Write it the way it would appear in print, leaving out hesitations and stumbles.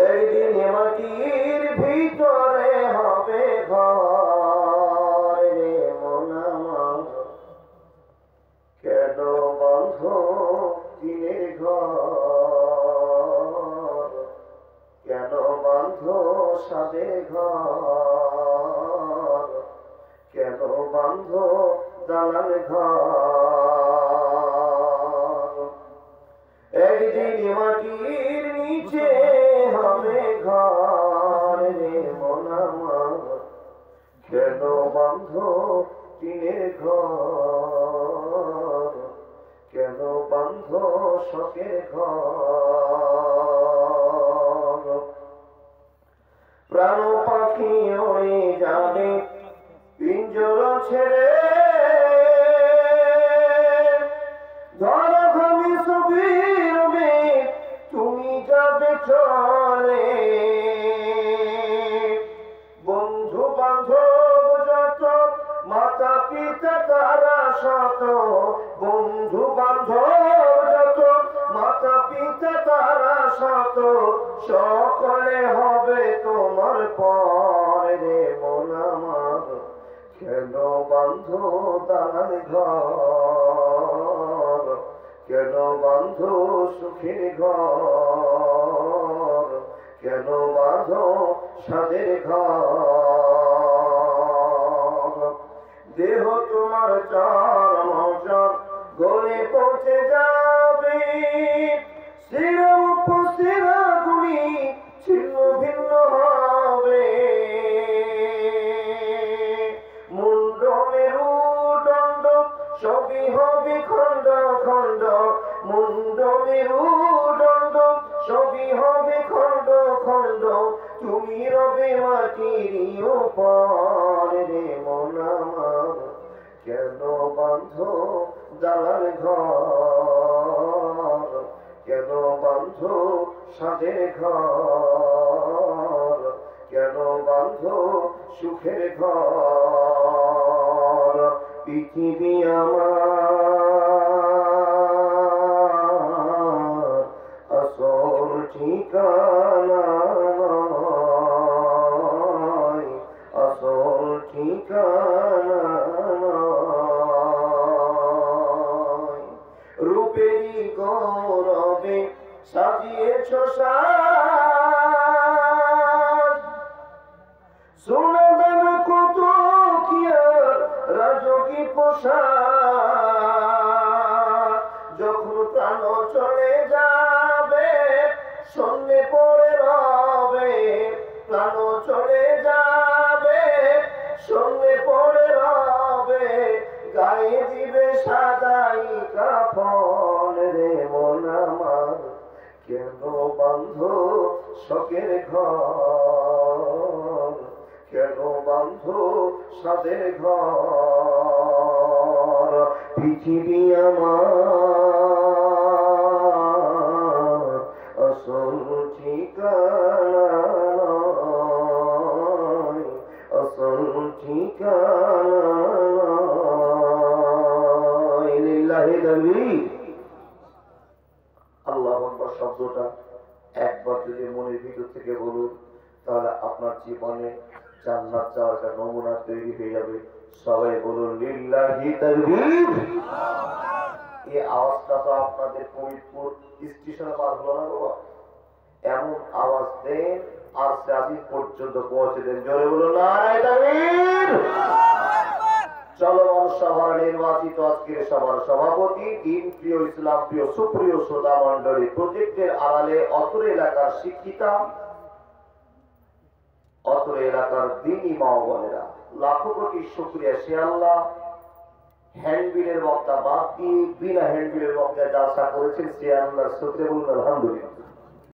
একদিন মাটির ভিতরে হবে ঘর রে মন আমার, কেন বন্ধ টিনের ঘর, কেন বন্ধ সাদের ঘর, কেন বন্ধ দালান ঘর। একদিন মাটির নিচে হবে ঘর রে মন আমার, কেন বন্ধ টিনের ঘর, কেন বন্ধ শখের ঘর। প্রাণ পাখি উড়ে যাবে পিঞ্জর ছেড়ে, ধরা ঘামি ছবি রবে তুমি যাবে চলে। বন্ধু বান্ধব যত মাতা পিতা তারা শত, বন্ধু বান্ধব যত মাতা পিতা তারা শত, সকলে হবে তোমার পরে রে মন আমার, কেন বন্ধ দালান ঘর, কেন বন্ধ সুখের ঘর, কেন বন্ধ সাদের ঘর। দেহ তোমার চার মৌচার গলে পৌঁছে যাবে, শিরা উপশিরা গুলি ছিন্ন ভিন্ন হবে। মুন্ড মেরুদণ্ড সবই হবে খণ্ড খণ্ড, মুন্ড মেরুদণ্ড সবই হবে খণ্ড খণ্ড, তুমি রবে মাটির উপর রে মন আমার, কেন বন্ধ দালান ঘর, কেন বন্ধ সাদের ঘর, কেন বন্ধ সুখের ঘর। পৃথিবী আমার আসল ঠিকানা নয়, আসল ঠিকানা নয়। রূপেরই গৌরবে সাজিয়েছ সাজ, সোনা দানা কত কি আর রাজকীয় পোশাক। যখন প্রাণ চলে যাবে শূন্যে পড়ে রবে, প্রাণ চলে যাবে শূন্যে পড়ে রবে, গায়ে দিবে সাদাই কাফন রে মন আমার, কেন বন্ধ শখের ঘর, কেন বন্ধ সাদের ঘর। পৃথিবী আমার আসল ঠিকানা নয়, আসল ঠিকানা নয়। লিল্লাহি তাকবীর। আল্লাহু আকবার শব্দটা একবার যদি মনের ভিতর থেকে বলুন, তাহলে আপনার জীবনে জান্নাত যাওয়ার একটা নমুনা তৈরি হয়ে যাবে। সবাই বলুন লিল্লাহি তাকবীর। এই আওয়াজটা তো আপনাদের ফরিদপুর স্টেশনে পার হলো না বাবা, এমন আওয়াজ দেন আর সাদিক পর্যন্ত পৌঁছে দেন। জোরে বলুন নারায়ে তাকবীর। চলমান সভার নির্বাচিত আজকের সভার সভাপতি, দিন প্রিয় ইসলাম প্রিয় সুপ্রিয় শ্রোতা মন্ডলী, প্রজেক্টের আড়ালে অত্র এলাকার শিক্ষিতা, অত্র এলাকার দিনী মা বোনেরা, লাখো কোটি শুকরিয়া সে আল্লাহ হ্যান্ডবিলের বক্তা বাদ দিয়ে বিনা হ্যান্ডবিলের বক্তা যা আশা করেছেন সে আল্লাহ শুকরিয়া বলুন আলহামদুলিল্লাহ।